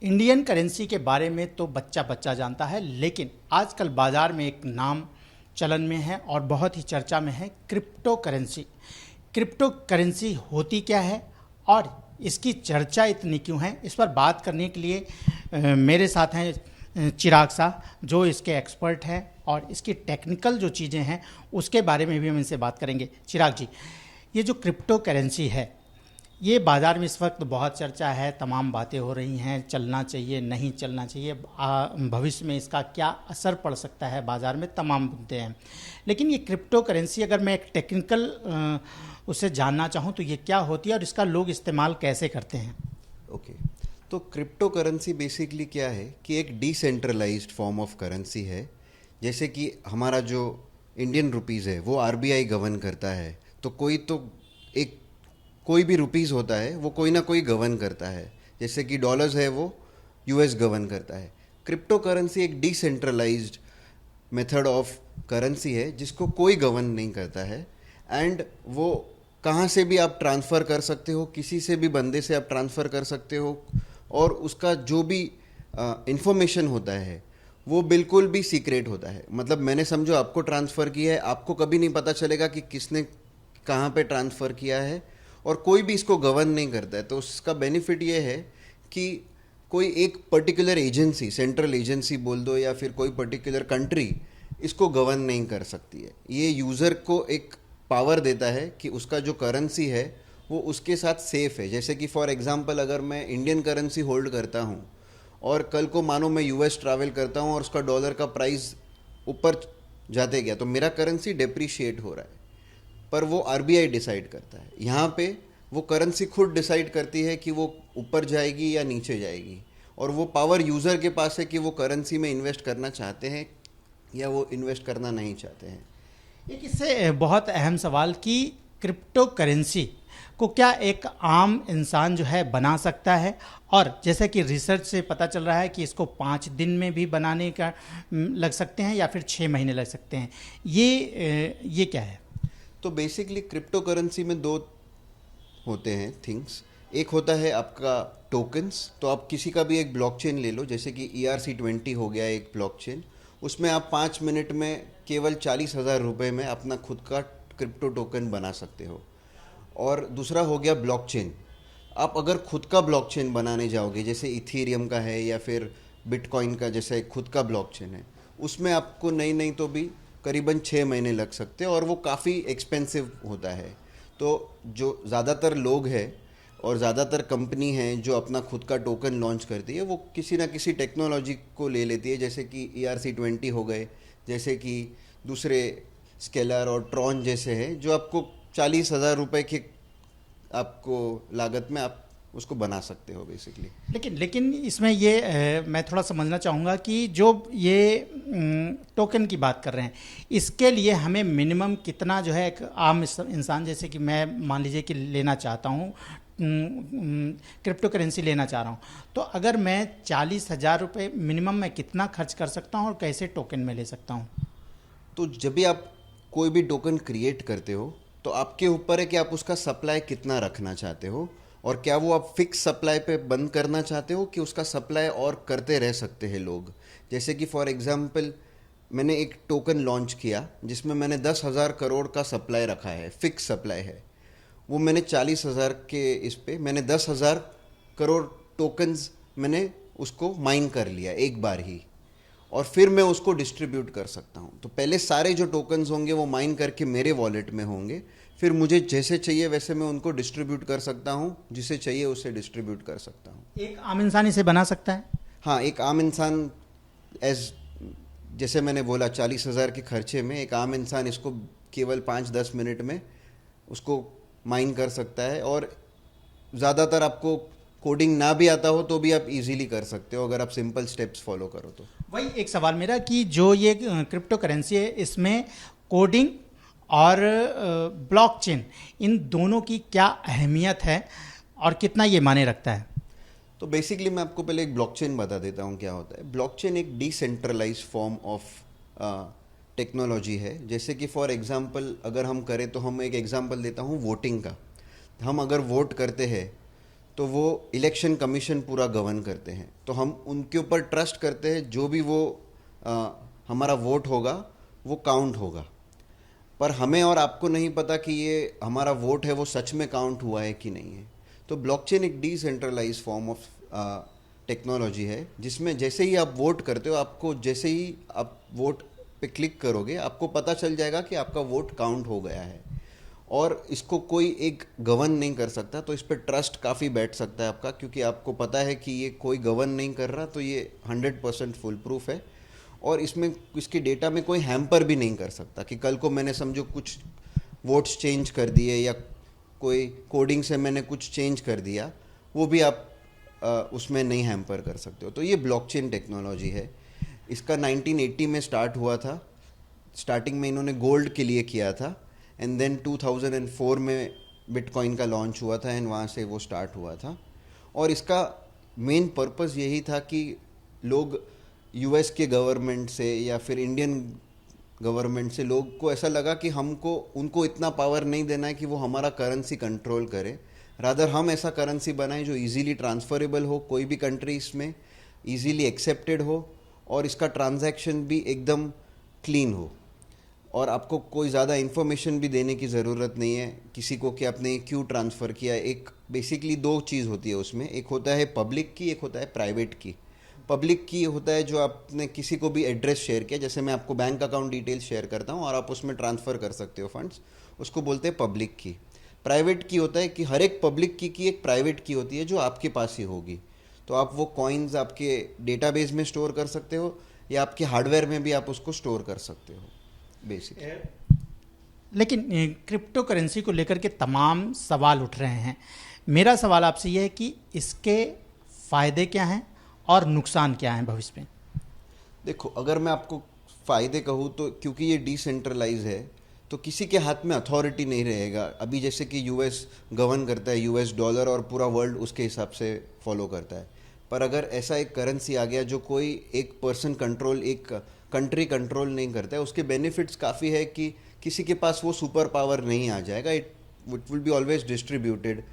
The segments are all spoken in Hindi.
इंडियन करेंसी के बारे में तो बच्चा बच्चा जानता है, लेकिन आजकल बाज़ार में एक नाम चलन में है और बहुत ही चर्चा में है, क्रिप्टो करेंसी। क्रिप्टो करेंसी होती क्या है और इसकी चर्चा इतनी क्यों है, इस पर बात करने के लिए मेरे साथ हैं चिराग शाह, जो इसके एक्सपर्ट हैं और इसकी टेक्निकल जो चीज़ें हैं उसके बारे में भी हम इनसे बात करेंगे। चिराग जी, ये जो क्रिप्टो करेंसी है, ये बाज़ार में इस वक्त बहुत चर्चा है, तमाम बातें हो रही हैं, चलना चाहिए नहीं चलना चाहिए, भविष्य में इसका क्या असर पड़ सकता है बाज़ार में, तमाम मुद्दे हैं। लेकिन ये क्रिप्टो करेंसी, अगर मैं एक टेक्निकल उसे जानना चाहूँ तो ये क्या होती है और इसका लोग इस्तेमाल कैसे करते हैं? ओके, तो क्रिप्टो करेंसी बेसिकली क्या है कि एक डिसेंट्रलाइज्ड फॉर्म ऑफ करेंसी है। जैसे कि हमारा जो इंडियन रुपीज़ है वो आरबीआई गवर्न करता है, तो एक कोई भी रुपीज़ होता है वो कोई ना कोई गवर्न करता है। जैसे कि डॉलर्स है वो यूएस गवर्न करता है। क्रिप्टो करेंसी एक डिसेंट्रलाइज्ड मेथड ऑफ करेंसी है जिसको कोई गवर्न नहीं करता है, एंड वो कहाँ से भी आप ट्रांसफ़र कर सकते हो, किसी से भी बंदे से आप ट्रांसफ़र कर सकते हो, और उसका जो भी इंफॉर्मेशन होता है वो बिल्कुल भी सीक्रेट होता है। मतलब मैंने समझो आपको ट्रांसफ़र किया है, आपको कभी नहीं पता चलेगा कि किसने कहाँ पे ट्रांसफ़र किया है, और कोई भी इसको गवर्न नहीं करता है। तो उसका बेनिफिट ये है कि कोई एक पर्टिकुलर एजेंसी, सेंट्रल एजेंसी बोल दो, या फिर कोई पर्टिकुलर कंट्री इसको गवर्न नहीं कर सकती है। ये यूज़र को एक पावर देता है कि उसका जो करेंसी है वो उसके साथ सेफ है। जैसे कि फॉर एग्जांपल, अगर मैं इंडियन करेंसी होल्ड करता हूँ और कल को मानो मैं यूएस ट्रैवल करता हूँ और उसका डॉलर का प्राइस ऊपर जाते गया, तो मेरा करेंसी डेप्रिशिएट हो रहा है, पर वो आरबीआई डिसाइड करता है। यहाँ पे वो करेंसी खुद डिसाइड करती है कि वो ऊपर जाएगी या नीचे जाएगी, और वो पावर यूज़र के पास है कि वो करेंसी में इन्वेस्ट करना चाहते हैं या वो इन्वेस्ट करना नहीं चाहते हैं। एक इससे बहुत अहम सवाल कि क्रिप्टो करेंसी को क्या एक आम इंसान जो है बना सकता है? और जैसे कि रिसर्च से पता चल रहा है कि इसको 5 दिन में भी बनाने का लग सकते हैं या फिर 6 महीने लग सकते हैं। ये क्या है? तो बेसिकली क्रिप्टो करेंसी में दो होते हैं थिंग्स। एक होता है आपका टोकन्स। तो आप किसी का भी एक ब्लॉकचेन ले लो, जैसे कि ERC-20 हो गया एक ब्लॉकचेन। उसमें आप 5 मिनट में केवल 40,000 रुपये में अपना खुद का क्रिप्टो टोकन बना सकते हो। और दूसरा हो गया ब्लॉकचेन। आप अगर खुद का ब्लॉकचेन बनाने जाओगे, जैसे इथेरियम का है या फिर बिटकॉइन का जैसे एक खुद का ब्लॉकचेन है, उसमें आपको नहीं तो भी करीबन 6 महीने लग सकते हैं, और वो काफ़ी एक्सपेंसिव होता है। तो जो ज़्यादातर लोग हैं और ज़्यादातर कंपनी हैं जो अपना खुद का टोकन लॉन्च करती है, वो किसी ना किसी टेक्नोलॉजी को ले लेती है, जैसे कि ERC-20 हो गए, जैसे कि दूसरे स्केलर और ट्रॉन जैसे हैं, जो आपको 40,000 रुपये के आपको लागत में आप उसको बना सकते हो बेसिकली। लेकिन इसमें ये मैं थोड़ा समझना चाहूँगा कि जो ये टोकन की बात कर रहे हैं, इसके लिए हमें मिनिमम कितना जो है, एक आम इंसान जैसे कि मैं मान लीजिए कि लेना चाहता हूँ, क्रिप्टो करेंसी लेना चाह रहा हूँ, तो अगर मैं 40,000 रुपये मिनिमम मैं कितना खर्च कर सकता हूँ और कैसे टोकन में ले सकता हूँ? तो जब भी आप कोई भी टोकन क्रिएट करते हो तो आपके ऊपर है कि आप उसका सप्लाई कितना रखना चाहते हो, और क्या वो आप फिक्स सप्लाई पे बंद करना चाहते हो कि उसका सप्लाई और करते रह सकते हैं लोग। जैसे कि फॉर एग्जांपल, मैंने एक टोकन लॉन्च किया जिसमें मैंने 10,000 करोड़ का सप्लाई रखा है, फिक्स सप्लाई है। वो मैंने 40,000 के इस पे मैंने 10,000 करोड़ टोकन्स मैंने उसको माइन कर लिया एक बार ही, और फिर मैं उसको डिस्ट्रीब्यूट कर सकता हूँ। तो पहले सारे जो टोकन्स होंगे वो माइन करके मेरे वॉलेट में होंगे, फिर मुझे जैसे चाहिए वैसे मैं उनको डिस्ट्रीब्यूट कर सकता हूँ, जिसे चाहिए उसे डिस्ट्रीब्यूट कर सकता हूँ। एक आम इंसान इसे बना सकता है? हाँ, एक आम इंसान, एज जैसे मैंने बोला 40,000 के खर्चे में एक आम इंसान इसको केवल 5-10 मिनट में उसको माइन कर सकता है, और ज़्यादातर आपको कोडिंग ना भी आता हो तो भी आप इजीली कर सकते हो अगर आप सिंपल स्टेप्स फॉलो करो तो। वही एक सवाल मेरा कि जो ये क्रिप्टो करेंसी है, इसमें कोडिंग और ब्लॉकचेन, इन दोनों की क्या अहमियत है और कितना ये मायने रखता है? तो बेसिकली मैं आपको पहले एक ब्लॉकचेन बता देता हूँ क्या होता है। ब्लॉकचेन एक डिसेंट्रलाइज्ड फॉर्म ऑफ टेक्नोलॉजी है। जैसे कि फॉर एग्जांपल अगर हम करें, तो हम एक एग्जांपल देता हूँ वोटिंग का। हम अगर वोट करते हैं तो वो इलेक्शन कमीशन पूरा गवर्न करते हैं, तो हम उनके ऊपर ट्रस्ट करते हैं, जो भी वो हमारा वोट होगा वो काउंट होगा। पर हमें और आपको नहीं पता कि ये हमारा वोट है वो सच में काउंट हुआ है कि नहीं है। तो ब्लॉकचेन एक डिसेंट्रलाइज फॉर्म ऑफ टेक्नोलॉजी है, जिसमें जैसे ही आप वोट करते हो, आपको जैसे ही आप वोट पे क्लिक करोगे आपको पता चल जाएगा कि आपका वोट काउंट हो गया है, और इसको कोई एक गवर्न नहीं कर सकता। तो इस पर ट्रस्ट काफ़ी बैठ सकता है आपका, क्योंकि आपको पता है कि ये कोई गवर्न नहीं कर रहा, तो ये 100% फुल प्रूफ है। और इसमें इसके डेटा में कोई हैम्पर भी नहीं कर सकता कि कल को मैंने समझो कुछ वोट्स चेंज कर दिए या कोई कोडिंग से मैंने कुछ चेंज कर दिया, वो भी आप उसमें नहीं हैम्पर कर सकते हो। तो ये ब्लॉकचेन टेक्नोलॉजी है। इसका 1980 में स्टार्ट हुआ था। स्टार्टिंग में इन्होंने गोल्ड के लिए किया था, एंड देन 2004 में बिटकॉइन का लॉन्च हुआ था, एंड वहाँ से वो स्टार्ट हुआ था। और इसका मेन पर्पस यही था कि लोग यूएस के गवर्नमेंट से या फिर इंडियन गवर्नमेंट से, लोग को ऐसा लगा कि हमको उनको इतना पावर नहीं देना है कि वो हमारा करेंसी कंट्रोल करे, रादर हम ऐसा करेंसी बनाएं जो इजीली ट्रांसफरेबल हो, कोई भी कंट्रीज में इजीली एक्सेप्टेड हो, और इसका ट्रांजैक्शन भी एकदम क्लीन हो, और आपको कोई ज़्यादा इन्फॉर्मेशन भी देने की ज़रूरत नहीं है किसी को कि आपने क्यों ट्रांसफ़र किया। एक बेसिकली दो चीज़ होती है उसमें, एक होता है पब्लिक की, एक होता है प्राइवेट की। पब्लिक की होता है जो आपने किसी को भी एड्रेस शेयर किया, जैसे मैं आपको बैंक अकाउंट डिटेल्स शेयर करता हूँ और आप उसमें ट्रांसफ़र कर सकते हो फंड्स, उसको बोलते हैं पब्लिक की। प्राइवेट की होता है कि हर एक पब्लिक की एक प्राइवेट की होती है जो आपके पास ही होगी। तो आप वो कॉइन्स आपके डेटाबेस में स्टोर कर सकते हो, या आपके हार्डवेयर में भी आप उसको स्टोर कर सकते हो बेसिकली। लेकिन क्रिप्टो करेंसी को लेकर के तमाम सवाल उठ रहे हैं। मेरा सवाल आपसे यह है कि इसके फ़ायदे क्या हैं और नुकसान क्या हैं भविष्य में? देखो, अगर मैं आपको फ़ायदे कहूँ तो क्योंकि ये डिसेंट्रलाइज है तो किसी के हाथ में अथॉरिटी नहीं रहेगा। अभी जैसे कि यूएस गवर्न करता है, यूएस डॉलर, और पूरा वर्ल्ड उसके हिसाब से फॉलो करता है। पर अगर ऐसा एक करेंसी आ गया जो कोई एक पर्सन कंट्रोल, एक कंट्री कंट्रोल नहीं करता है, उसके बेनिफिट्स काफ़ी है कि किसी के पास वो सुपर पावर नहीं आ जाएगा। It will be always distributed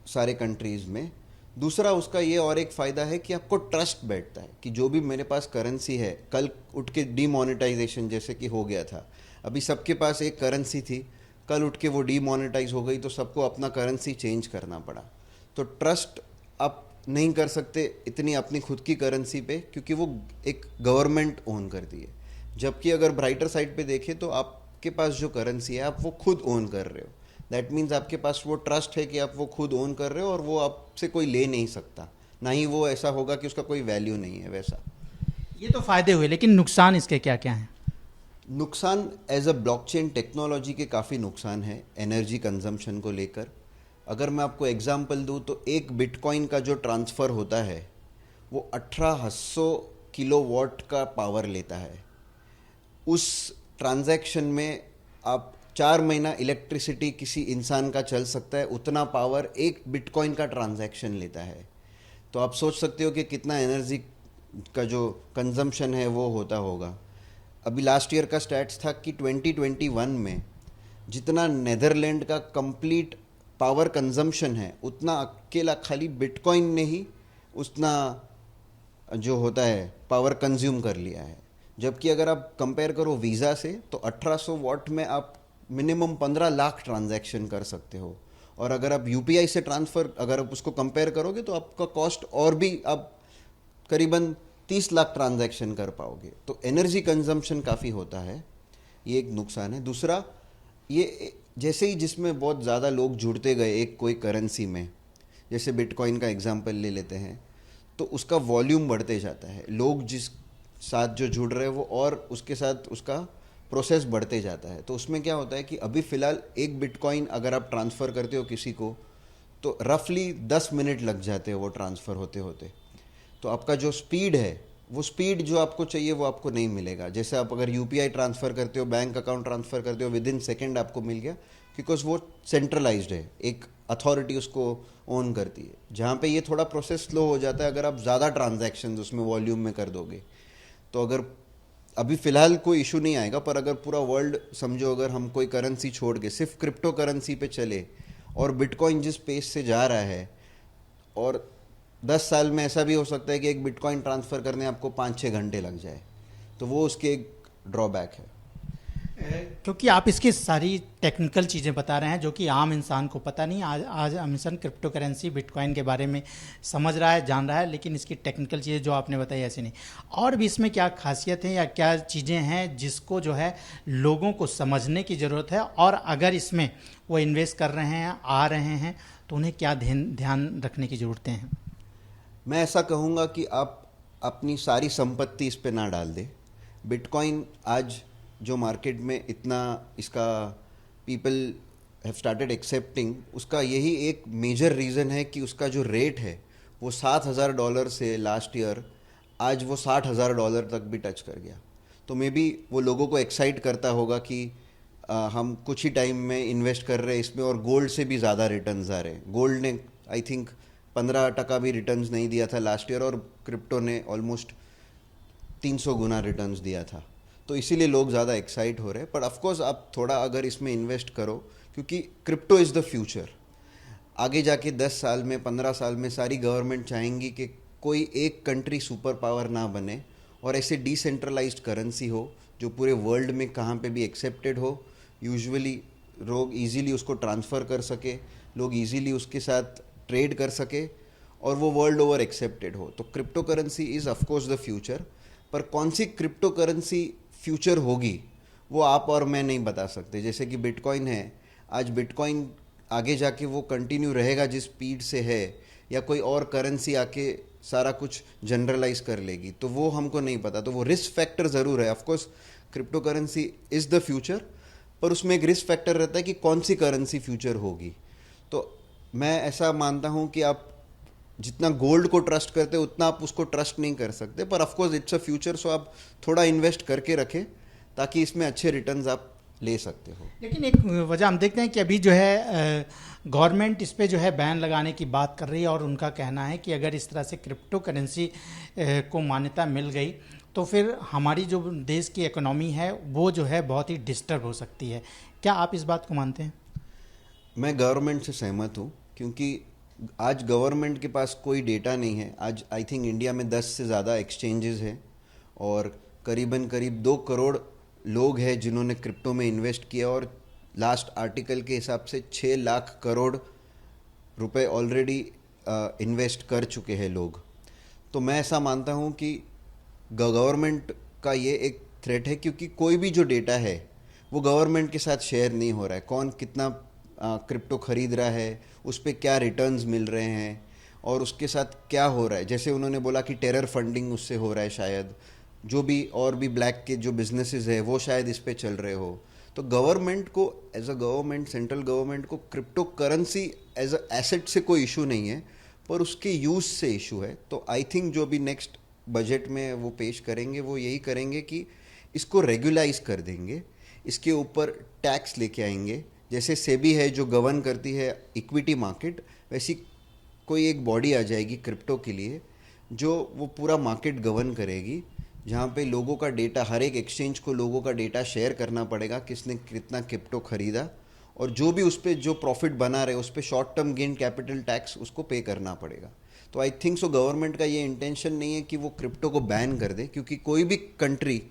सारे कंट्रीज़ में। दूसरा उसका ये और एक फ़ायदा है कि आपको ट्रस्ट बैठता है कि जो भी मेरे पास करेंसी है, कल उठ के डीमोनेटाइजेशन जैसे कि हो गया था, अभी सबके पास एक करेंसी थी, कल उठ के वो डीमोनेटाइज हो गई तो सबको अपना करेंसी चेंज करना पड़ा। तो ट्रस्ट आप नहीं कर सकते इतनी अपनी खुद की करेंसी पे, क्योंकि वो एक गवर्नमेंट ओन करती है। जबकि अगर ब्राइटर साइड पे देखें तो आपके पास जो करेंसी है आप वो खुद ओन कर रहे हो। दैट मीन्स आपके पास वो ट्रस्ट है कि आप वो खुद ओन कर रहे हो, और वो आपसे कोई ले नहीं सकता, ना ही वो ऐसा होगा कि उसका कोई वैल्यू नहीं है वैसा। ये तो फ़ायदे हुए, लेकिन नुकसान इसके क्या क्या हैं? नुकसान एज अ ब्लॉकचेन टेक्नोलॉजी के काफ़ी नुकसान है एनर्जी कंजम्पशन को लेकर। अगर मैं आपको एग्जांपल दूं तो एक बिटकॉइन का जो ट्रांसफ़र होता है वो 1800 किलोवाट का पावर लेता है। उस ट्रांजैक्शन में आप 4 महीना इलेक्ट्रिसिटी किसी इंसान का चल सकता है, उतना पावर एक बिटकॉइन का ट्रांजैक्शन लेता है। तो आप सोच सकते हो कि कितना एनर्जी का जो कंजम्पशन है वो होता होगा। अभी लास्ट ईयर का स्टैट्स था कि 2021 में जितना नेदरलैंड का कंप्लीट पावर कंजम्पशन है, उतना अकेला खाली बिटकॉइन ने ही उतना जो होता है पावर कंज्यूम कर लिया है। जबकि अगर आप कंपेयर करो वीज़ा से तो 1800 वाट में आप मिनिमम 15 लाख ट्रांजैक्शन कर सकते हो, और अगर आप यूपीआई से ट्रांसफ़र अगर आप उसको कंपेयर करोगे तो आपका कॉस्ट और भी आप करीबन 30 लाख ट्रांजैक्शन कर पाओगे। तो एनर्जी कंजम्पशन काफ़ी होता है, ये एक नुकसान है। दूसरा, ये जैसे ही जिसमें बहुत ज़्यादा लोग जुड़ते गए एक कोई करेंसी में, जैसे बिटकॉइन का एग्जांपल ले लेते हैं, तो उसका वॉल्यूम बढ़ते जाता है। लोग जिस साथ जो जुड़ रहे हैं वो और उसके साथ उसका प्रोसेस बढ़ते जाता है। तो उसमें क्या होता है कि अभी फ़िलहाल एक बिटकॉइन अगर आप ट्रांसफ़र करते हो किसी को तो रफली 10 मिनट लग जाते हैं वो ट्रांसफ़र होते होते। तो आपका जो स्पीड है, वो स्पीड जो आपको चाहिए वो आपको नहीं मिलेगा। जैसे आप अगर यूपीआई ट्रांसफ़र करते हो, बैंक अकाउंट ट्रांसफ़र करते हो, विद इन सेकेंड आपको मिल गया, बिकॉज वो सेंट्रलाइज्ड है, एक अथॉरिटी उसको ओन करती है। जहाँ पे ये थोड़ा प्रोसेस स्लो हो जाता है अगर आप ज़्यादा ट्रांजैक्शन उसमें वॉल्यूम में कर दोगे। तो अगर अभी फ़िलहाल कोई इशू नहीं आएगा, पर अगर पूरा वर्ल्ड समझो अगर हम कोई करेंसी छोड़ के सिर्फ क्रिप्टो करेंसी पे चले और बिटकॉइन जिस पेस से जा रहा है, और 10 साल में ऐसा भी हो सकता है कि एक बिटकॉइन ट्रांसफ़र करने आपको 5-6 घंटे लग जाए। तो वो उसके एक ड्रॉबैक है। क्योंकि आप इसकी सारी टेक्निकल चीज़ें बता रहे हैं जो कि आम इंसान को पता नहीं। आज आम इंसान क्रिप्टो करेंसी बिटकॉइन के बारे में समझ रहा है, जान रहा है, लेकिन इसकी टेक्निकल चीज़ें जो आपने बताई ऐसी नहीं। और भी इसमें क्या खासियत है या क्या चीज़ें हैं जिसको जो है लोगों को समझने की ज़रूरत है, और अगर इसमें वो इन्वेस्ट कर रहे हैं, आ रहे हैं, तो उन्हें क्या ध्यान रखने की ज़रूरतें हैं? मैं ऐसा कहूँगा कि आप अपनी सारी संपत्ति इस पे ना डाल दें। बिटकॉइन आज जो मार्केट में इतना इसका पीपल हैव स्टार्टेड एक्सेप्टिंग, उसका यही एक मेजर रीज़न है कि उसका जो रेट है वो $7,000 से लास्ट ईयर आज वो $60,000 तक भी टच कर गया। तो मे बी वो लोगों को एक्साइट करता होगा कि हम कुछ ही टाइम में इन्वेस्ट कर रहे हैं इसमें और गोल्ड से भी ज़्यादा रिटर्न्स आ रहे हैं। गोल्ड ने आई थिंक 15% भी रिटर्न्स नहीं दिया था लास्ट ईयर, और क्रिप्टो ने ऑलमोस्ट 300 गुना रिटर्न्स दिया था। तो इसीलिए लोग ज़्यादा एक्साइट हो रहे हैं। पर ऑफकोर्स आप थोड़ा अगर इसमें इन्वेस्ट करो, क्योंकि क्रिप्टो इज़ द फ्यूचर। आगे जाके 10 साल में, 15 साल में सारी गवर्नमेंट चाहेंगी कि कोई एक कंट्री सुपर पावर ना बने और ऐसे डिसेंट्रलाइज्ड करेंसी हो जो पूरे वर्ल्ड में कहाँ पे भी एक्सेप्टेड हो। यूजुअली लोग इजीली उसको ट्रांसफ़र कर सके, लोग इजीली उसके साथ ट्रेड कर सके, और वो वर्ल्ड ओवर एक्सेप्टेड हो। तो crypto currency is of course the future. पर कौन सी क्रिप्टो करेंसी फ्यूचर होगी वो आप और मैं नहीं बता सकते। जैसे कि बिटकॉइन है, आज बिटकॉइन आगे जाके वो कंटिन्यू रहेगा जिस स्पीड से है, या कोई और करेंसी आके सारा कुछ जनरलाइज कर लेगी, तो वो हमको नहीं पता। तो वो रिस्क फैक्टर ज़रूर है। Of course crypto currency is the future, पर उसमें एक रिस्क फैक्टर रहता है कि कौन सी करेंसी फ्यूचर होगी। तो मैं ऐसा मानता हूँ कि आप जितना गोल्ड को ट्रस्ट करते हो उतना आप उसको ट्रस्ट नहीं कर सकते। पर ऑफकोर्स इट्स अ फ्यूचर, सो आप थोड़ा इन्वेस्ट करके रखें ताकि इसमें अच्छे रिटर्न्स आप ले सकते हो। लेकिन एक वजह हम देखते हैं कि अभी जो है गवर्नमेंट इस पे जो है बैन लगाने की बात कर रही है, और उनका कहना है कि अगर इस तरह से क्रिप्टो करेंसी को मान्यता मिल गई तो फिर हमारी जो देश की इकोनॉमी है वो जो है बहुत ही डिस्टर्ब हो सकती है। क्या आप इस बात को मानते हैं? मैं गवर्नमेंट से सहमत हूँ, क्योंकि आज गवर्नमेंट के पास कोई डेटा नहीं है। आज आई थिंक इंडिया में 10 से ज़्यादा एक्सचेंजेस हैं और करीबन करीब 2 करोड़ लोग हैं जिन्होंने क्रिप्टो में इन्वेस्ट किया, और लास्ट आर्टिकल के हिसाब से 6 लाख करोड़ रुपए ऑलरेडी इन्वेस्ट कर चुके हैं लोग। तो मैं ऐसा मानता हूँ कि गवर्नमेंट का ये एक थ्रेट है, क्योंकि कोई भी जो डेटा है वो गवर्नमेंट के साथ शेयर नहीं हो रहा है। कौन कितना क्रिप्टो खरीद रहा है, उस पर क्या रिटर्न्स मिल रहे हैं, और उसके साथ क्या हो रहा है। जैसे उन्होंने बोला कि टेरर फंडिंग उससे हो रहा है, शायद जो भी और भी ब्लैक के जो बिजनेसेस है वो शायद इस पे चल रहे हो। तो गवर्नमेंट को as a government, central government को crypto currency as a asset से कोई इशू नहीं है, पर उसके यूज़ से इशू है। तो आई थिंक जो भी नेक्स्ट बजट में वो पेश करेंगे वो यही करेंगे कि इसको रेगुलाइज कर देंगे, इसके ऊपर टैक्स लेके आएंगे। जैसे सेबी है जो गवर्न करती है इक्विटी मार्केट, वैसी कोई एक बॉडी आ जाएगी क्रिप्टो के लिए जो वो पूरा मार्केट गवर्न करेगी, जहाँ पे लोगों का डेटा, हर एक एक्सचेंज को लोगों का डेटा शेयर करना पड़ेगा, किसने कितना क्रिप्टो खरीदा, और जो भी उस पर जो प्रॉफिट बना रहे उस पर short term gain capital tax उसको पे करना पड़ेगा। तो आई थिंक सो गवर्नमेंट का ये इंटेंशन नहीं है कि वो क्रिप्टो को बैन कर दे, क्योंकि कोई भी कंट्री,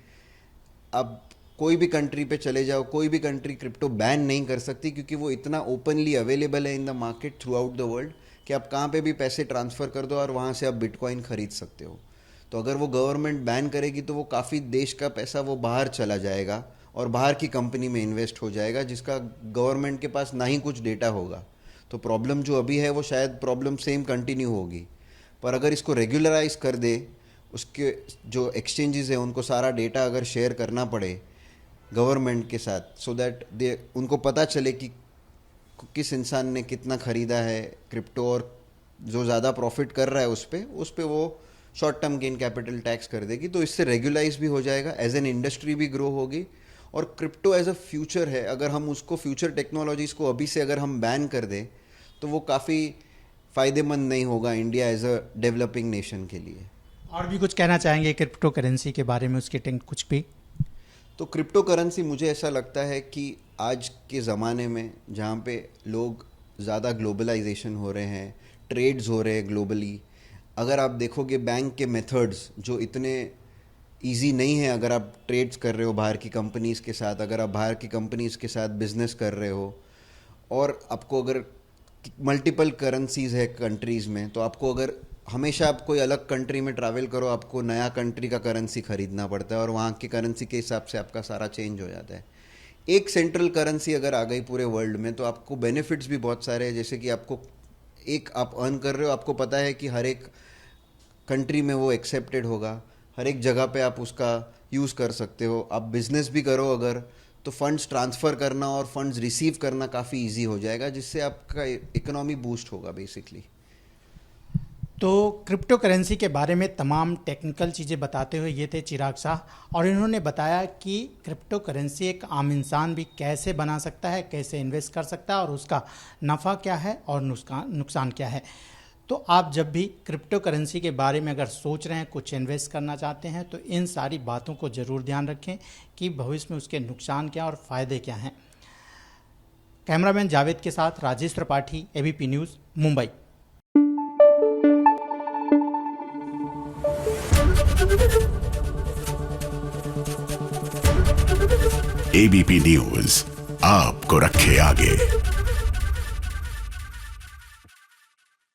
अब कोई भी कंट्री पे चले जाओ, कोई भी कंट्री क्रिप्टो बैन नहीं कर सकती, क्योंकि वो इतना ओपनली अवेलेबल है in the market through out the world कि आप कहाँ पे भी पैसे ट्रांसफ़र कर दो और वहाँ से आप बिटकॉइन खरीद सकते हो। तो अगर वो गवर्नमेंट बैन करेगी तो वो काफ़ी देश का पैसा वो बाहर चला जाएगा और बाहर की कंपनी में इन्वेस्ट हो जाएगा, जिसका गवर्नमेंट के पास ना ही कुछ डेटा होगा। तो प्रॉब्लम जो अभी है वो शायद प्रॉब्लम सेम कंटिन्यू होगी। पर अगर इसको रेगुलराइज कर दे, उसके जो एक्सचेंजेस हैं उनको सारा डेटा अगर शेयर करना पड़े गवर्नमेंट के साथ, सो दैट दे उनको पता चले कि किस इंसान ने कितना ख़रीदा है क्रिप्टो, और जो ज़्यादा प्रॉफिट कर रहा है उस पर वो short term gain capital tax कर देगी। तो इससे रेगुलाइज भी हो जाएगा, एज एन इंडस्ट्री भी ग्रो होगी, और क्रिप्टो एज अ फ्यूचर है। अगर हम उसको फ्यूचर टेक्नोलॉजीज़ को अभी से अगर हम बैन कर दें तो वो काफ़ी फ़ायदेमंद नहीं होगा India as a developing nation के लिए। और भी कुछ कहना चाहेंगे क्रिप्टो करेंसी के बारे में, उसके कुछ भी? तो क्रिप्टो करेंसी मुझे ऐसा लगता है कि आज के ज़माने में जहाँ पे लोग ज़्यादा ग्लोबलाइजेशन हो रहे हैं, ट्रेड्स हो रहे हैं ग्लोबली, अगर आप देखोगे बैंक के मेथड्स जो इतने इजी नहीं है, अगर आप ट्रेड्स कर रहे हो बाहर की कंपनीज़ के साथ, अगर आप बाहर की कंपनीज़ के साथ बिजनेस कर रहे हो और आपको अगर मल्टीपल करेंसीज है कंट्रीज़ में, तो आपको अगर हमेशा आप कोई अलग कंट्री में ट्रैवल करो, आपको नया कंट्री का करेंसी खरीदना पड़ता है और वहाँ की करेंसी के हिसाब से आपका सारा चेंज हो जाता है। एक सेंट्रल करेंसी अगर आ गई पूरे वर्ल्ड में तो आपको बेनिफिट्स भी बहुत सारे हैं, जैसे कि आपको एक आप अर्न कर रहे हो, आपको पता है कि हर एक कंट्री में वो एक्सेप्टेड होगा, हर एक जगह पे आप उसका यूज़ कर सकते हो। आप बिजनेस भी करो अगर, तो फंड्स ट्रांसफ़र करना और फंड्स रिसीव करना काफ़ी इजी हो जाएगा, जिससे आपका इकोनॉमी बूस्ट होगा बेसिकली। तो क्रिप्टो करेंसी के बारे में तमाम टेक्निकल चीज़ें बताते हुए ये थे चिराग शाह, और इन्होंने बताया कि क्रिप्टो करेंसी एक आम इंसान भी कैसे बना सकता है, कैसे इन्वेस्ट कर सकता है और उसका नफ़ा क्या है और नुकसान क्या है। तो आप जब भी क्रिप्टो करेंसी के बारे में अगर सोच रहे हैं, कुछ इन्वेस्ट करना चाहते हैं, तो इन सारी बातों को ज़रूर ध्यान रखें कि भविष्य में उसके नुकसान क्या और फ़ायदे क्या हैं। कैमरामैन जावेद के साथ Rajesh Tripathi, ABP news, Mumbai. ABP news आपको रखे आगे।